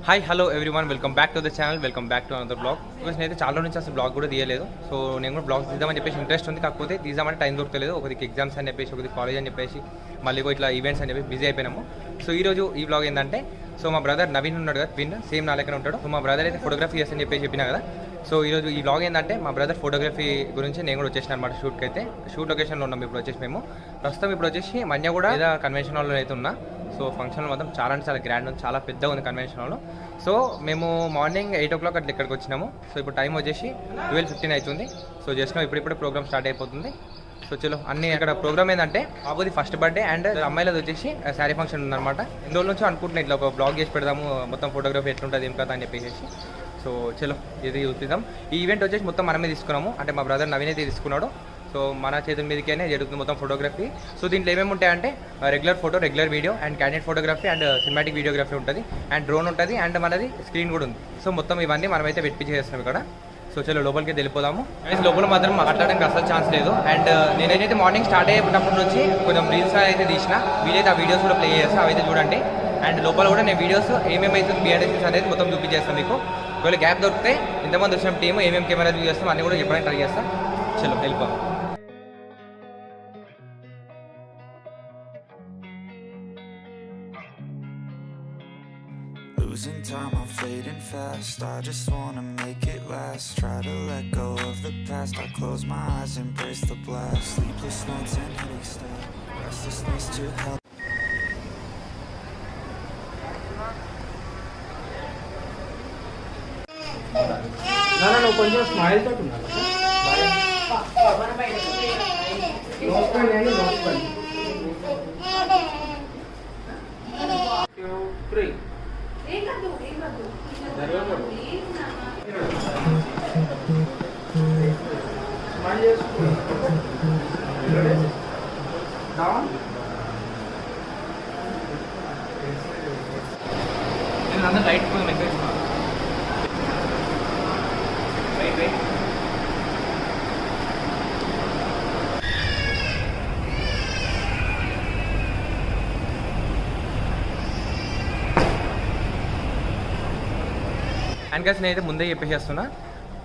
Hi hello everyone, welcome back to the channel, welcome back to another blog. Because నేనైతే చాలా రోజు నుంచి అసలు బ్లాగ్ కూడా తీయలేదు. సో నేను కూడా బ్లాగ్స్ తీద్దామని చెప్పేసి ఇంట్రెస్ట్ ఉంది, కాకపోతే తీద్దామంటే టైం దొరకలేదు. ఒకరికి ఎగ్జామ్స్ అని చెప్పేసి, ఒకటి కాలేజ్ అని చెప్పేసి, మళ్ళీ ఇట్లా ఈవెంట్స్ అని చెప్పి బిజీ అయిపోయినాము. సో ఈరోజు ఈ బ్లాగ్ ఏంటంటే, సో మా బ్రదర్ నవీన్ ఉన్నాడు కదా, ట్విన్, సేమ్ నా లెక్కన ఉంటాడు. సో మా బ్రదర్ అయితే ఫోటోగ్రఫీ చేస్తని చెప్పేసి చెప్పినా కదా. సో ఈరోజు ఈ బ్లాగ్ ఏంటంటే, మా బ్రదర్ ఫోటోగ్రఫీ గురించి నేను కూడా వచ్చేసిన అనమాట షూట్కి అయితే. షూట్ లొకేషన్లో ఉన్నాం ఇప్పుడు వచ్చేసి మేము. ప్రస్తుతం ఇప్పుడు వచ్చేసి మన్య కూడా ఏదో కన్వెన్షన్ హాల్లో అయితే ఉన్నా. సో ఫంక్షన్ మాత్రం చాలా అంటే చాలా గ్రాండ్ ఉంది, చాలా పెద్దగా ఉంది కన్వెన్షన్ హాల్లో. సో మేము మార్నింగ్ 8 o'clock అట్లా ఇక్కడికి వచ్చినాము. సో ఇప్పుడు టైం వచ్చేసి 12:15 అవుతుంది. సో చేసినాం ఇప్పుడిప్పుడే ప్రోగ్రామ్ స్టార్ట్ అయిపోతుంది. సో చలో అన్ని ఇక్కడ ప్రోగ్రామ్ ఏంటంటే, బాబుది ఫస్ట్ బర్త్డే అండ్ అమ్మాయిలది వచ్చేసి శారీ ఫంక్షన్ ఉందన్నమాట. ఇన్ని రోజుల నుంచి అనుకుంటున్నాం ఇట్లా ఒక బ్లాగ్ చేసి పెడదాము, మొత్తం ఫోటోగ్రఫీ ఎట్లుంటుంది ఏం కదా అని చెప్పేసి. సో చలో ఇది చూపిద్దాం. ఈ ఈవెంట్ వచ్చేసి మొత్తం మనమే తీసుకున్నాము, అంటే మా బ్రదర్ నవీన్ అయితే తీసుకున్నాడు. సో మన చేతుల మీదకైనా జరుగుతుంది మొత్తం ఫోటోగ్రఫీ. సో దీంట్లో ఏమేమి ఉంటాయంటే, regular photo, regular video and candidate photography and cinematic videography ఉంటుంది, అండ్ డ్రోన్ ఉంటుంది, అండ్ మనది స్క్రీన్ కూడా ఉంది. సో మొత్తం ఇవన్నీ మనమైతే చేస్తున్నాం ఇక్కడ. సో చలో లోపలికి వెళ్ళిపోదాము. లోపల మాత్రం మాట్లాడడానికి అసలు ఛాన్స్ లేదు. అండ్ నేనైతే మార్నింగ్ స్టార్ట్ అయ్యేటప్పటి నుంచి కొంచెం రీల్స్ అయితే తీసిన, వీలైతే ఆ వీడియోస్ కూడా ప్లే చేస్తాను, అవైతే చూడండి. అండ్ లోపల కూడా నేను వీడియోస్ ఏమేమైతుంది బిహైండ్ అనేది మొత్తం చూపించేస్తాను మీకు. ఒకవేళ గ్యాప్ దొరికితే ఇంతమంది వచ్చిన టీమ్ ఏమేమి కెమెరా యూజ్ చేస్తాం అన్నీ కూడా చెప్పడానికి ట్రై చేస్తాం. చలో వెళ్ళిపోదాం. Losing time, I'm fading fast. I just wanna make it last. Try to let go of the past. I close my eyes, embrace the blast. Sleepless nights and headaches start. Restlessness to hell. No, కొంచెం smile తోటి ఉండాలి. నేను light and guys నేనైతే ముందే చెప్పేసేస్తున్నా,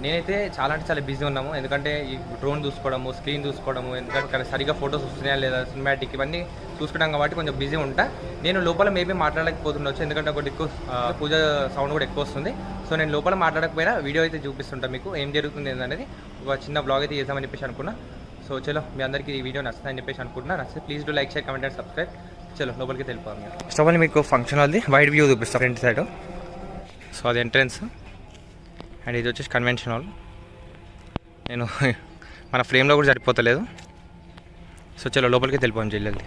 నేనైతే చాలా అంటే చాలా బిజీ ఉన్నాము. ఎందుకంటే ఈ డ్రోన్ చూసుకోవడము, స్క్రీన్ చూసుకోవడము, ఎందుకంటే ఇక్కడ సరిగా ఫోటోస్ వస్తున్నాయా లేదా, సినిమాటిక్ ఇవన్నీ చూసుకోవడం కాబట్టి కొంచెం బిజీ ఉంటా. నేను లోపల మేబీ మాట్లాడలేకపోతుండొచ్చు, ఎందుకంటే ఒకటి ఎక్కువ పూజ సౌండ్ కూడా ఎక్కువ వస్తుంది. సో నేను లోపల మాట్లాడకపోయినా వీడియో అయితే చూపిస్తుంటా మీకు ఏం జరుగుతుంది అనేది. ఒక చిన్న బ్లాగ్ అయితే చేద్దామని చెప్పేసి అనుకున్నా. సో చలో మీ అందరికీ ఈ వీడియో నచ్చుతుందని చెప్పేసి అనుకుంటున్నా. నచ్చితే please do like, share, comment and subscribe. చలో లోపలికి వెళ్ళిపోవాలి. ఫస్ట్ ఆఫ్ ఆల్ మీకు ఫంక్షన్ హాల్ది వైడ్ వ్యూ చూపిస్తాను ఫ్రంట్ సైడ్. సో అది ఎంట్రన్స్ అండ్ ఇది వచ్చేసి కన్వెన్షన్ హాల్. నేను మన ఫ్రేమ్లో కూడా సరిపోతలేదు. సో చలో లోపలికి వెళ్ళిపోయాం జల్లి.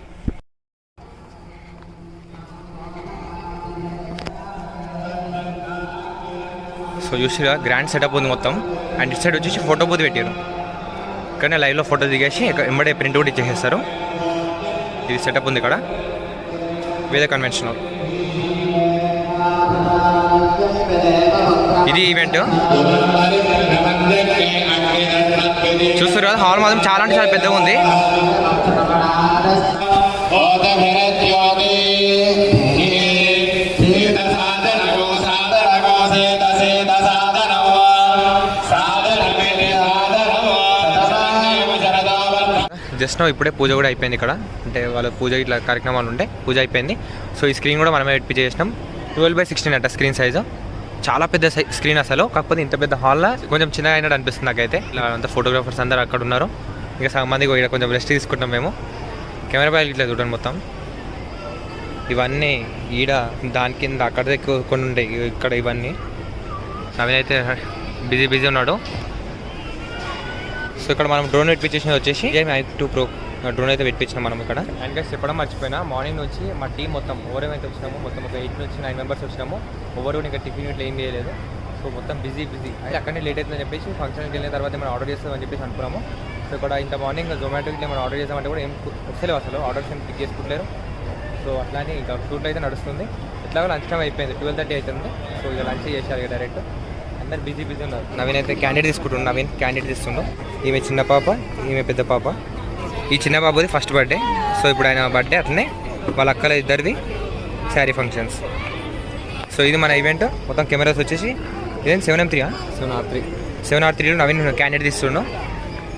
సో చూసిగా గ్రాండ్ సెటప్ ఉంది మొత్తం. అండ్ ఇటు సైడ్ వచ్చేసి ఫోటో బూత్ పెట్టారు. ఇక్కడనే లైవ్లో ఫోటో దిగేసి ఎంబడే ప్రింట్ కూడా ఇచ్చేసేస్తారు. ఇది సెటప్ ఉంది ఇక్కడ వేద కన్వెన్షన్ హాల్. ఇది ఈవెంట్ చూస్తారు కదా, హాల్ మాత్రం చాలా అంటే చాలా పెద్దగా ఉంది. జస్ట్ ఇప్పుడే పూజ కూడా అయిపోయింది ఇక్కడ, అంటే వాళ్ళ పూజ ఇట్లా కార్యక్రమాలు ఉంటే పూజ అయిపోయింది. సో ఈ స్క్రీన్ కూడా మనమే చేసినాం. 12:16 అంట స్క్రీన్ సైజు, చాలా పెద్ద స్క్రీన్ అసలు. కాకపోతే ఇంత పెద్ద హాల్లో కొంచెం చిన్నగా అయినట్టు అనిపిస్తుంది నాకైతే. ఇలా అంతా ఫోటోగ్రాఫర్స్ అందరూ అక్కడ ఉన్నారు. ఇంకా సగం మంది ఇక్కడ కొంచెం రెస్ట్ తీసుకుంటాం మేము. కెమెరా బ్యాగ్ ఇట్లా చూడండి మొత్తం. ఇవన్నీ ఈడ దాని కింద అక్కడ కొన్ని ఉంటాయి ఇక్కడ. ఇవన్నీ నవీన్ అయితే బిజీ ఉన్నాడు. సో ఇక్కడ మనం డ్రోన్ పెట్టించేసి వచ్చేసి i2 Pro డ్రోన్ అయితే పెట్టించినాం మనం ఇక్కడ. అండ్ గైస్ చెప్పడం మర్చిపోయినా, మార్నింగ్ నుంచి మా టీం మొత్తం ఓవరేమైతే వచ్చినాము, మొత్తం ఒక 8 నుంచి 9 మెంబర్స్ వచ్చినాము. ఓవర్ ఇంకా టిఫిన్ ఇట్లా ఏం చేయలేదు. సో మొత్తం బిజీ అయితే అక్కడనే లేట్ అవుతుందని చెప్పేసి ఫంక్షన్కి వెళ్ళిన తర్వాత మనం ఆర్డర్ చేస్తామని చెప్పేసి అనుకున్నాము. సో ఇక్కడ ఇంత మార్నింగ్ జొమాటోకి మనం ఆర్డర్ చేసామంటే కూడా ఏం వస్తలేవు అసలు, ఆర్డర్స్ ఏం పిక్ చేసుకుంటలేరు. సో అట్లానే ఇంకా షూట్ అయితే నడుస్తుంది. ఎట్లాగో లంచ్ టైం అయిపోయింది, 12:30 అవుతుంది. సో ఇక లంచ్ చేశారు ఇక డైరెక్ట్. అందరు బిజీ ఉన్నారు. నవీన్ అయితే క్యాండిడేట్ తీసుకుంటున్నాడు. నవీన్ క్యాండిడేట్ ఇస్తుండు. ఈమె చిన్న పాప, ఈమె పెద్ద పాప. ఈ చిన్న బాబుది ఫస్ట్ బర్త్డే. సో ఇప్పుడు ఆయన బర్త్డే అట్లనే వాళ్ళ అక్కల ఇద్దరిది శారీ ఫంక్షన్స్. సో ఇది మన ఈవెంట్ మొత్తం కెమెరాస్ వచ్చేసి ఇదేం 7M3 7R3లో నవీన్ క్యాండిడేట్ తీస్తుండు.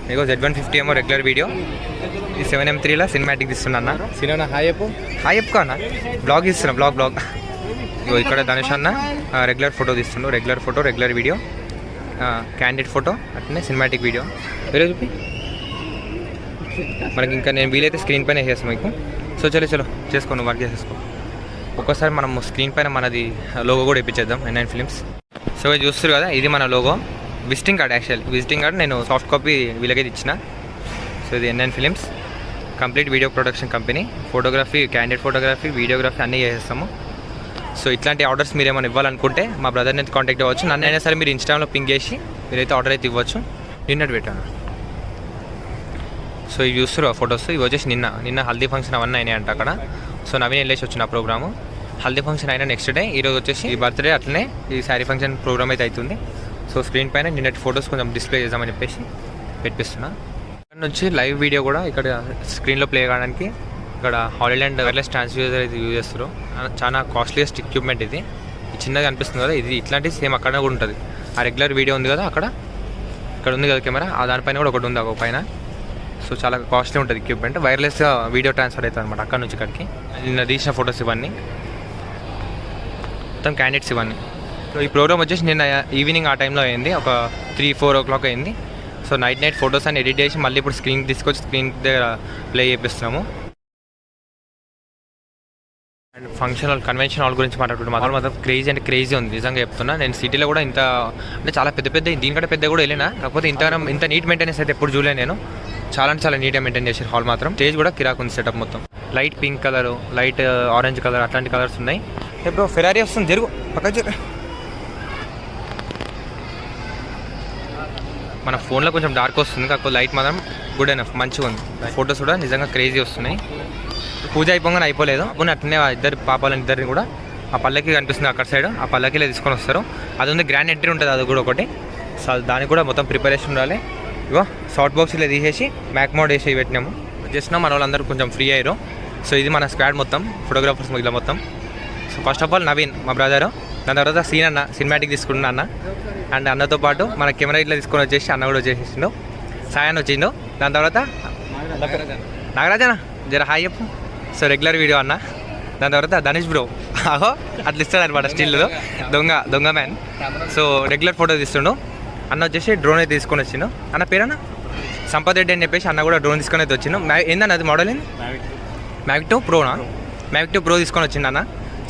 మీకు Z150 ఏమో రెగ్యులర్ వీడియో, ఈ 7M3లో సినిమాటిక్ తీస్తున్నా అన్న. సినిమా హాయ్ చెప్పు అన్న, బ్లాగ్ తీస్తున్నా బ్లాగ్. ఇగో ఇక్కడ ధనుష్ అన్న రెగ్యులర్ ఫోటో తీస్తుండు, regular photo regular video, candidate photo అట్లనే సినిమాటిక్ వీడియో. వేరే చూపి మనకి ఇంకా నేను వీలైతే స్క్రీన్ పైన వేసేస్తాను మీకు. సో చలో చేసుకో, నువ్వు వర్క్ చేసేసుకో. ఒక్కోసారి మనం స్క్రీన్ పైన మనది లోగో కూడా ఇప్పించేద్దాం N9 ఫిలిమ్స్. సో ఇది చూస్తారు కదా, ఇది మన logo, visiting card. Actual visiting card నేను సాఫ్ట్ కాపీ వీళ్ళకైతే ఇచ్చిన. సో ఇది N9 films complete video production company. Photography, candidate photography, videography అన్నీ చేసేస్తాము. సో ఇట్లాంటి ఆర్డర్స్ మీరు ఏమైనా ఇవ్వాలనుకుంటే మా బ్రదర్ని అయితే కాంటాక్ట్ అవ్వచ్చు. నన్ను అయినా సరే మీరు ఇన్స్టాగ్రామ్లో పింక్ చేసి మీరైతే ఆర్డర్ అయితే ఇవ్వచ్చు. నిన్నటి పెట్టాను. సో ఇవి చూస్తారు ఆ ఫొటోస్, ఇవి వచ్చేసి నిన్న హల్దీ ఫంక్షన్ అవన్నీ అయినాయి అంట అక్కడ. సో నవీన్ వెళ్ళేసి వచ్చిన ప్రోగ్రాము. హల్దీ ఫంక్షన్ అయినా నెక్స్ట్ డే ఈరోజు వచ్చేసి ఈ బర్త్డే, అట్లనే ఈ శారీ ఫంక్షన్ ప్రోగ్రామ్ అయితే అవుతుంది. సో స్క్రీన్ పైన నిన్నటి ఫొటోస్ కొంచెం డిస్ప్లే చేద్దామని చెప్పేసి పెట్టిస్తున్నా. ఇక్కడ నుంచి లైవ్ వీడియో కూడా ఇక్కడ స్క్రీన్లో ప్లే కావడానికి ఇక్కడ హాలీలాండ్ వైర్లెస్ ట్రాన్స్డ్యూసర్ అయితే యూజ్ చేస్తారు. చాలా కాస్ట్లీయెస్ట్ ఎక్విప్మెంట్ ఇది. చిన్నగా అనిపిస్తుంది కదా, ఇది ఇట్లాంటి సేమ్ అక్కడ కూడా ఉంటుంది. ఆ రెగ్యులర్ వీడియో ఉంది కదా ఇక్కడ ఉంది కదా కెమెరా, ఆ దానిపైన కూడా ఒకటి ఉంది ఒక పైన. సో చాలా కాస్ట్లీ ఉంటుంది ఎక్విప్మెంట్. వైర్లెస్గా వీడియో ట్రాన్స్ఫర్ అవుతుంది అనమాట అక్కడ నుంచి ఇక్కడికి. నిన్న తీసిన ఫొటోస్ ఇవన్నీ మొత్తం క్యాండిడేట్స్ ఇవన్నీ. సో ఈ ప్రోగ్రామ్ వచ్చేసి నిన్న ఈవినింగ్ ఆ టైంలో అయింది, ఒక 3-4 o'clock అయింది. సో నైట్ ఫొటోస్ అన్ని ఎడిట్ చేసి మళ్ళీ ఇప్పుడు స్క్రీన్ తీసుకొచ్చి స్క్రీన్ దగ్గర ప్లే చేపిస్తున్నాము. And function hall, convention hall గురించి మాట్లాడుకుంటే మాత్రం క్రేజీ అంటే క్రేజీ ఉంది నిజంగా చెప్తున్నా. నేను సిటీలో కూడా ఇంత అంటే చాలా పెద్ద దీనికంటే పెద్ద కూడా వెళ్ళినా, కాకపోతే ఇంత నీట్ మెయింటెనెన్స్ అయితే ఎప్పుడు చూడలేదు నేను. చాలా నీట్గా మెయింటైన్ చేశారు హాల్ మాత్రం. స్టేజ్ కూడా కిరాక్ ఉంది సెటప్ మొత్తం. Light pink colour, light orange colour అట్లాంటి కలర్స్ ఉన్నాయి. ఇప్పుడు ఫెరారీ వస్తుంది, జరుగు పక్కన జరుగు. మన ఫోన్లో కొంచెం డార్క్ వస్తుంది, కాకపోతే లైట్ మాత్రం గుడ్ ఎనఫ్ మంచిగా ఉంది. ఫొటోస్ కూడా నిజంగా క్రేజీ వస్తున్నాయి. పూజ అయిపోగానే అయిపోలేదు, పోనీ అట్లనే ఇద్దరు పాపాలని ఇద్దరిని కూడా ఆ పల్లకి కనిపిస్తుంది అక్కడ సైడ్, ఆ పల్లకిలో తీసుకొని వస్తారు. అది ఉంది గ్రాండ్ ఎంట్రీ ఉంటుంది, అది కూడా ఒకటి. సో దానికి కూడా మొత్తం ప్రిపరేషన్ ఉండాలి. ఇగో షార్ట్ బాక్స్ ఇలా తీసేసి మ్యాక్ మోడ్ వేసి పెట్టినాము. చేసినా మన వాళ్ళందరూ కొంచెం ఫ్రీ అయ్యారు. సో ఇది మన స్క్వాడ్ మొత్తం, ఫోటోగ్రాఫర్స్ ఇలా మొత్తం. So first of all Naveen మా బ్రదరు, దాని తర్వాత సీన్ అన్న సినిమాటిక్ తీసుకుంటున్నా అన్న. అండ్ అన్నతో పాటు మన కెమెరా ఇట్లా తీసుకొని వచ్చేసి అన్న కూడా వచ్చేసిండు. సాయన్ వచ్చిండు. దాని తర్వాత నాగరాజన జర హాయ్ చెప్పు. సో రెగ్యులర్ వీడియో అన్న. దాని తర్వాత ధనుష్ బ్రో ఆహో అట్లా ఇస్తాడు అనమాట స్టిల్లో, దొంగ మ్యాన్. సో రెగ్యులర్ ఫోటో తీస్తుండు. అన్న వచ్చేసి డ్రోన్ అయితే తీసుకొని వచ్చిండు. అన్న పేరన్నా సంపత్ రెడ్డి అని చెప్పేసి అన్న కూడా డ్రోన్ తీసుకొని అయితే వచ్చిండు. ఏందన్న అది మోడల్ ఏంది? మ్యావిక్ 2 ప్రోనా? మ్యావిక్ 2 ప్రో తీసుకొని వచ్చిండు అన్న.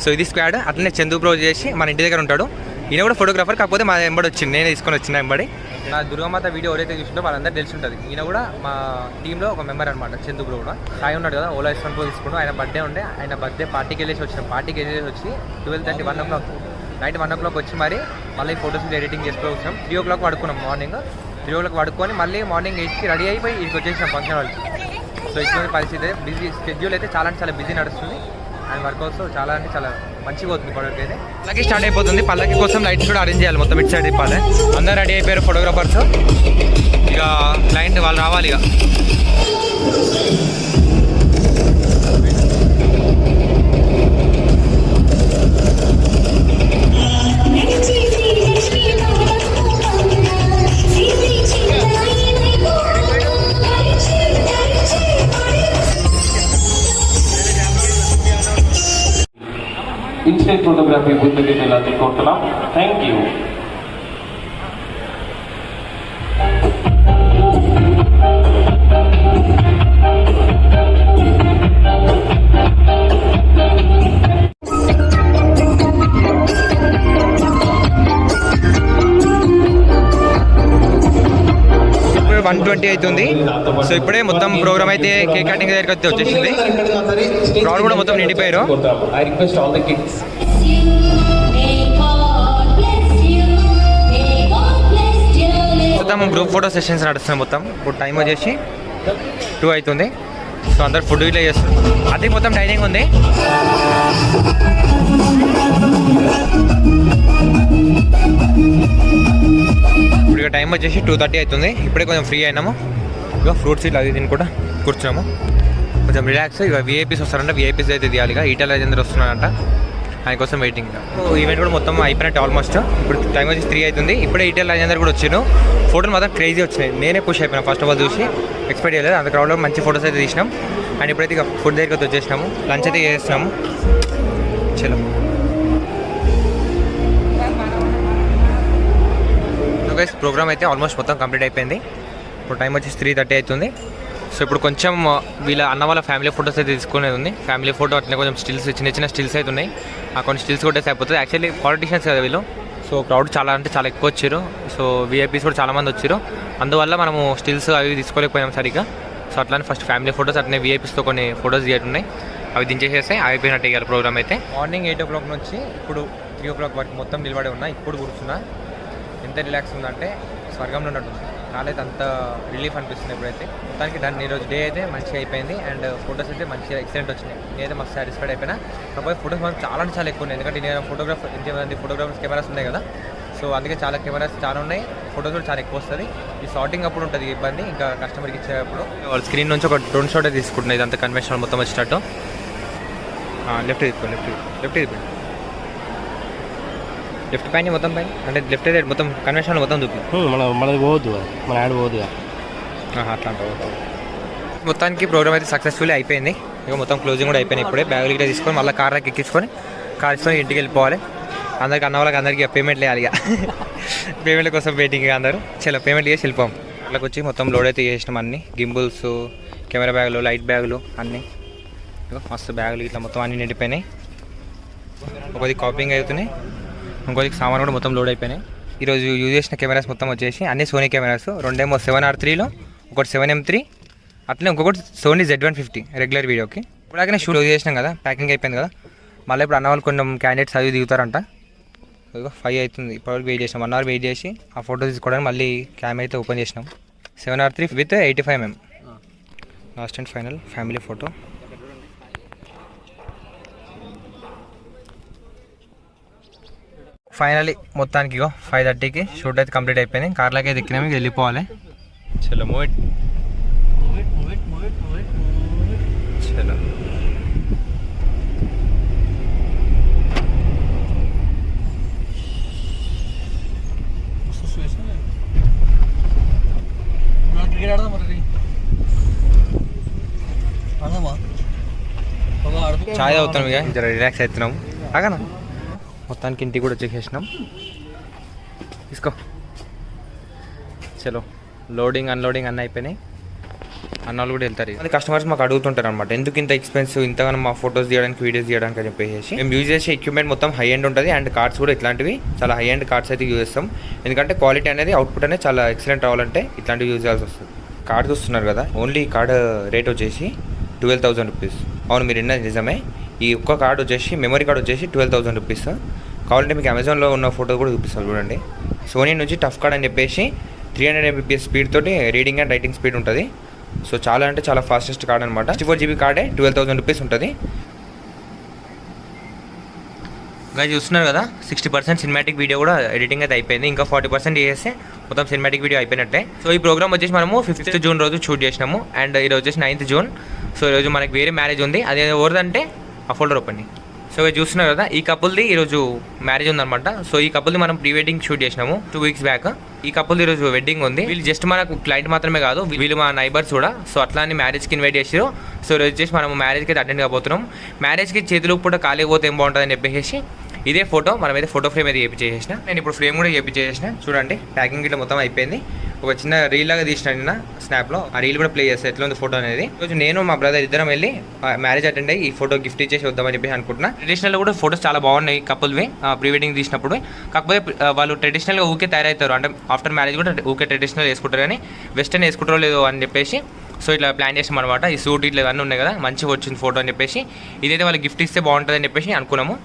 సో ఇది స్క్వాడ్. అట్లనే చందు ప్రో చేసి మన ఇంటి దగ్గర ఉంటాడు. ఈయన కూడా ఫోటోగ్రాఫర్, కాకపోతే మా ఎంబడి వచ్చింది, నేనే తీసుకొని వచ్చిన ఎంబడి. నా దుర్గామాత వీడియో ఎవరైతే చూసిందో వాళ్ళందరూ తెలిసి ఉంటుంది. ఈయన కూడా మా టీంలో ఒక మెంబర్ అనమాట, చందు బ్రో కూడా. సాయి ఉన్నాడు కదా, ఓలా S1 ప్రో తీసుకున్నాడు. ఆయన బర్త్డే ఉండే, ఆయన బర్త్డే పార్టీకి వెళ్ళేసి వచ్చిన. పార్టీకి వెళ్ళేసి వచ్చి 12:30 1 o'clock నైట్ 1 o'clock వచ్చి మళ్ళీ ఫోటోస్ ఎడిటింగ్ చేసుకుని వచ్చాం. 3 o'clock పడుకున్నాం. మార్నింగ్ 3 o'clock పడుకొని మళ్ళీ మార్నింగ్ 8కి రెడీ అయిపోయి ఇంటికి వచ్చేసాం ఫంక్షన్ వాళ్ళకి. సో ఇటువంటి పరిస్థితి బిజీ షెడ్యూల్ అయితే చాలా బిజీ నడుస్తుంది. అండ్ వర్కౌట్స్ చాలా అంటే చాలా మంచిగా అవుతుంది. ప్రోడక్ట్ అయితే పల్లకి స్టార్ట్ అయిపోతుంది. పల్లకి కోసం లైట్స్ కూడా అరేంజ్ చేయాలి, మొత్తం ఇటు సైడ్ ఇవ్వాలి. అందరూ రెడీ అయిపోయారు ఫోటోగ్రాఫర్స్. ఇక క్లయింట్ వాళ్ళు రావాలి. ఇక Instant photography புத்தகத்தை எல்லாத்தையும் கொடுக்கலாம். Thank you. ఇప్పుడు 1:20 అవుతుంది. సో ఇప్పుడే మొత్తం ప్రోగ్రామ్ అయితే కేక్ కటింగ్ దగ్గరికి అయితే వచ్చేసింది. క్రౌడ్ కూడా మొత్తం నిండిపోయారు. I request all the kids. మొత్తం గ్రూప్ ఫోటో సెషన్స్ నడుస్తున్నాయి. మొత్తం ఇప్పుడు టైం వచ్చేసి 2 అవుతుంది. సో అందరు ఫుడ్ ఇట్లా చేస్తారు. అది మొత్తం డైనింగ్ ఉంది. ఇప్పుడు ఇక టైం వచ్చేసి 2:30 అవుతుంది. ఇప్పుడే కొంచెం ఫ్రీ అయినాము. ఇక ఫ్రూట్స్ ఇట్లా అది తిని కూడా కూర్చున్నాము, కొంచెం రిలాక్స్. ఇక విఐపీస్ వస్తారంట, విఐపీస్ అయితే తీయాలి. ఇక ఈటల రాజేంద్ర వస్తున్నారంట. ఆయన కోసం వెయిటింగ్. ఈవెంట్ కూడా మొత్తం అయిపోయినట్టు ఆల్మోస్ట్. ఇప్పుడు టైం వచ్చి 3 అవుతుంది. ఇప్పుడే ఈటీఎల్ అందరూ కూడా వచ్చాను. ఫోటోలు మాత్రం క్రేజీ వచ్చినాయి. నేనే పుష్ అయిపోయినా ఫస్ట్ ఆఫ్ ఆల్ చూసి, ఎక్స్పెక్ట్ చేయలేదు. అంత క్రౌడ్లో మంచి ఫోటోస్ అయితే తీసినాం. అండ్ ఇప్పుడైతే ఇక ఫుడ్ దగ్గరికి వచ్చేసినాము, లంచ్ అయితే చేస్తున్నాము. చలో గైస్, ప్రోగ్రామ్ అయితే ఆల్మోస్ట్ మొత్తం కంప్లీట్ అయిపోయింది. ఇప్పుడు టైం వచ్చేసి 3:30 అవుతుంది. సో ఇప్పుడు కొంచెం వీళ్ళ అన్న వాళ్ళ ఫ్యామిలీ ఫోటోస్ అయితే తీసుకునేది ఉంది. ఫ్యామిలీ ఫోటో అట్లనే కొంచెం స్టిల్స్, చిన్న చిన్న స్టిల్స్ అయితే ఉన్నాయి. ఆ కొన్ని స్టిల్స్ కొట్టేసి అయిపోతుంది. యాక్చువల్లీ పాలిటిషియన్స్ కదా వీళ్ళు. సో క్రౌడ్ చాలా అంటే చాలా ఎక్కువ వచ్చారు. సో వీఐపీస్ కూడా చాలామంది వచ్చారు. అందువల్ల మనము స్టిల్స్ అవి తీసుకోలేకపోయాం సరిగ్గా. సో అట్లానే ఫస్ట్ ఫ్యామిలీ ఫోటోస్ అట్లనే వీఐపీస్తో కొన్ని ఫోటోస్ తీయట్టున్నాయి. అవి దించేసేస్తే అయిపోయినట్టు ఇవ్వాలి ప్రోగ్రామ్ అయితే. మార్నింగ్ 8 o'clock నుంచి ఇప్పుడు 3 o'clock వరకు మొత్తం నిలబడి ఉన్నా. ఇప్పుడు కూర్చున్నా. ఎంత రిలాక్స్ ఉందంటే స్వర్గంలో ఉన్నట్టుంది. నాకైతే అంత రిలీఫ్ అనిపిస్తుంది ఇప్పుడైతే. మొత్తానికి దాన్ని ఈరోజు డే అయితే మంచిగా అయిపోయింది. అండ్ ఫొటోస్ అయితే మంచిగా ఎక్సలెంట్ వచ్చినాయి. నేనైతే మస్తు సాటిస్ఫైడ్ అయిపోయినా. కాకపోతే ఫొటోస్ మాత్రం చాలా అంటే చాలా ఎక్కువ ఉన్నాయి. ఎందుకంటే నేను ఫోటోగ్రాఫర్స్ కెమెరాస్ ఉన్నాయి కదా. సో అందుకే చాలా కెమెరాస్ చాలా ఉన్నాయి. ఫొటోస్ కూడా చాలా ఎక్కువ వస్తుంది. ఈ షార్టింగ్ అప్పుడు ఉంటుంది ఇబ్బంది, ఇంకా కస్టమర్కి ఇచ్చేటప్పుడు. వాళ్ళ స్క్రీన్ నుంచి ఒక డ్రోన్ షాట్ తీసుకుంటున్నాయి. ఇదంతా కన్వెన్షనల్ మొత్తం వచ్చినట్టు. లెఫ్ట్ తీసుకోండి. లెఫ్ట్ పైన మొత్తం పైన అంటే లెఫ్ట్ అయితే మొత్తం కన్వెన్షన్ మొత్తం చూపి మనది పోవద్దు, మన యాడ్ పోవద్దు. అట్లా మొత్తానికి ప్రోగ్రామ్ అయితే సక్సెస్ఫుల్లీ అయిపోయింది. ఇక మొత్తం క్లోజింగ్ కూడా అయిపోయింది. ఇప్పుడే బ్యాగులు ఇట్లా తీసుకొని మళ్ళీ కార్లోకి ఎక్కించుకొని కార్ తీసుకొని ఇంటికి వెళ్ళిపోవాలి. అందరికి అన్న వాళ్ళకి అందరికీ పేమెంట్ వేయాలి. ఇక పేమెంట్ కోసం వెయిటింగ్. అందరూ చాలా పేమెంట్ చేసి వెళ్ళిపోం. అట్లకి వచ్చి మొత్తం లోడ్ అయితే చేసినాం. అన్ని గింబుల్స్, కెమెరా బ్యాగులు, లైట్ బ్యాగులు అన్నీ మస్తు బ్యాగులు ఇట్లా మొత్తం అన్నీ నిండిపోయినాయి. ఒకది కాపింగ్ అవుతున్నాయి, ఇంకోది సామాన్ కూడా మొత్తం లోడ్ అయిపోయినాయి. ఈరోజు యూజ్ చేసిన కెమెరాస్ మొత్తం వచ్చేసి అన్ని సోనీ కెమెరాస్. రెండేమో 7R3లో, ఒకటి 7M3, అట్లనే ఇంకొకటి సోనీ Z150 రెగ్యులర్ వీడియోకి. ఇప్పుడాకనే షూట్ యూజ్ చేసినాం కదా, ప్యాకింగ్ అయిపోయింది కదా. మళ్ళీ ఇప్పుడు అన్న వాళ్ళు కొంచెం క్యాండిడేట్స్ అవి దిగుతారంట. 5 అవుతుంది. ఇప్పటివరకు వెయిట్ చేసినాం. 1 hour వెయిట్ చేసి ఆ ఫోటో తీసుకోవడానికి మళ్ళీ కెమెరా అయితే ఓపెన్ చేసినాం. 7R3 with 85mm. Last and final family photo. Finally మొత్తానికి 5:30కి షూట్ అయితే కంప్లీట్ అయిపోయింది. కార్లోకి అయితే ఎక్కినాము, వెళ్ళిపోవాలి. చలో మూవ్ చలో. చాయ్ అవుతాం ఇక జర రిలాక్స్ అవుతున్నాము. అగనా మొత్తానికి ఇంటికి కూడా వచ్చేసేసినాం. తీసుకో. చలో లోడింగ్ అన్లోడింగ్ అన్నీ అయిపోయినాయి. అన్నోళ్ళు కూడా వెళ్తారు. అది కస్టమర్స్ మాకు అడుగుతుంటారు అనమాట, ఎందుకు ఇంత ఎక్స్పెన్సివ్, ఇంతగానో మా ఫొటోస్ తీయడానికి, వీడియోస్ తీయడానికి అని చెప్పేసి. మేము యూజ్ చేసే ఎక్విప్మెంట్ మొత్తం హై ఎండ్ ఉంటుంది. అండ్ కార్డ్స్ కూడా ఇట్లాంటివి చాలా హై ఎండ్ కార్డ్స్ అయితే యూజ్ చేస్తాం. ఎందుకంటే క్వాలిటీ అనేది, అవుట్పుట్ అనేది చాలా ఎక్సలెంట్ రావాలంటే ఇట్లాంటివి యూజ్ చేయాల్సి వస్తుంది. కార్డ్ చూస్తున్నారు కదా, ఓన్లీ కార్డ్ రేట్ వచ్చేసి 12,000 రూపీస్. అవును, మీరు విన్నది నిజమే. ఈ ఒక్క కార్డ్ వచ్చేసి, మెమరీ కార్డ్ వచ్చేసి 12,000 రూపీస్. కావాలంటే మీకు అమెజాన్లో ఉన్న ఫోటో కూడా చూపిస్తాను చూడండి. సోనీ నుంచి టఫ్ కార్డ్ అని చెప్పేసి 300 Mbps స్పీడ్ తోటి రీడింగ్ అండ్ రైటింగ్ స్పీడ్ ఉంటుంది. సో చాలా అంటే చాలా ఫాస్టెస్ట్ కార్డ్ అనమాట. 64GB కార్డే 12,000 రూపీస్ ఉంటుంది. ఇంకా చూస్తున్నారు కదా, 60% సినిమాటిక్ వీడియో కూడా ఎడిటింగ్ అయితే అయిపోయింది. ఇంకా 40% చేస్తే మొత్తం సినిమాటిక్ వీడియో అయిపోయినట్టే. సో ఈ ప్రోగ్రామ్ వచ్చేసి మనము 5th జూన్ రోజు షూట్ చేసినాము. అండ్ ఈరోజు వచ్చేసి 9th జూన్. సో ఈరోజు మనకి వేరే మ్యారేజ్ ఉంది. అది ఎవరిదంటే ఆ ఫోల్డర్ ఓపెన్. సో చూస్తున్నారు కదా, ఈ కపుల్ది ఈరోజు మ్యారేజ్ ఉందన్నమాట. సో ఈ కపుల్ది మనం ప్రీ వెడ్డింగ్ షూట్ చేసినాము 2 weeks బ్యాక్. ఈ కపుల్ది ఈరోజు వెడ్డింగ్ ఉంది. వీళ్ళు జస్ట్ మనకు క్లయింట్ మాత్రమే కాదు, వీళ్ళు మా నైబర్స్ కూడా. సో అట్లా అని మ్యారేజ్కి ఇన్వైట్ చేసారు. సో ఈరోజు వచ్చేసి మనం మ్యారేజ్కి అయితే అటెండ్ కాబోతున్నాం. మ్యారేజ్కి చేతులు కూడా ఖాళీ పోతే ఏం బాగుంటుందని చెప్పేసి ఇదే ఫోటో మనమైతే ఫోటో ఫ్రేమ్ అయితే చేయించేసిన. నేను ఇప్పుడు ఫ్రేమ్ కూడా చేయించేసిన. చూడండి, ప్యాకింగ్ ఇట్లా మొత్తం అయిపోయింది. ఒక చిన్న రీల్ లాగా తీసిన నిన్న స్నాప్లో. ఆ రీల్ కూడా ప్లే చేస్తాను ఎట్లా ఉంది ఫోటో అనేది. రోజు నేను మా బ్రదర్ ఇద్దరం వెళ్ళి మ్యారేజ్ అటెండ్ అయ్యి ఈ ఫోటో గిఫ్ట్ ఇచ్చేసి వద్దామని చెప్పి అనుకుంటున్నా. ట్రెడిషనల్ కూడా ఫోటోస్ చాలా బాగున్నాయి కపుల్వి ప్రీ వెడ్డింగ్ తీసినప్పుడు. కాకపోతే వాళ్ళు ట్రెడిషనల్గా ఊకే తయారవుతారు, అంటే ఆఫ్టర్ మ్యారేజ్ కూడా ఊకే ట్రెడిషనల్ వేసుకుంటారు, కానీ వెస్టర్న్ వేసుకుంటారో లేదో అని చెప్పేసి సో ఇట్లా ప్లాన్ చేసాం అనమాట. ఈ సూట్ ఇట్లా అన్నీ ఉన్నాయి కదా, మంచిగా వచ్చింది ఫోటో అని చెప్పేసి. ఇదైతే వాళ్ళు గిఫ్ట్ ఇస్తే బాగుంటుంది అని చెప్పేసి అనుకున్నాము.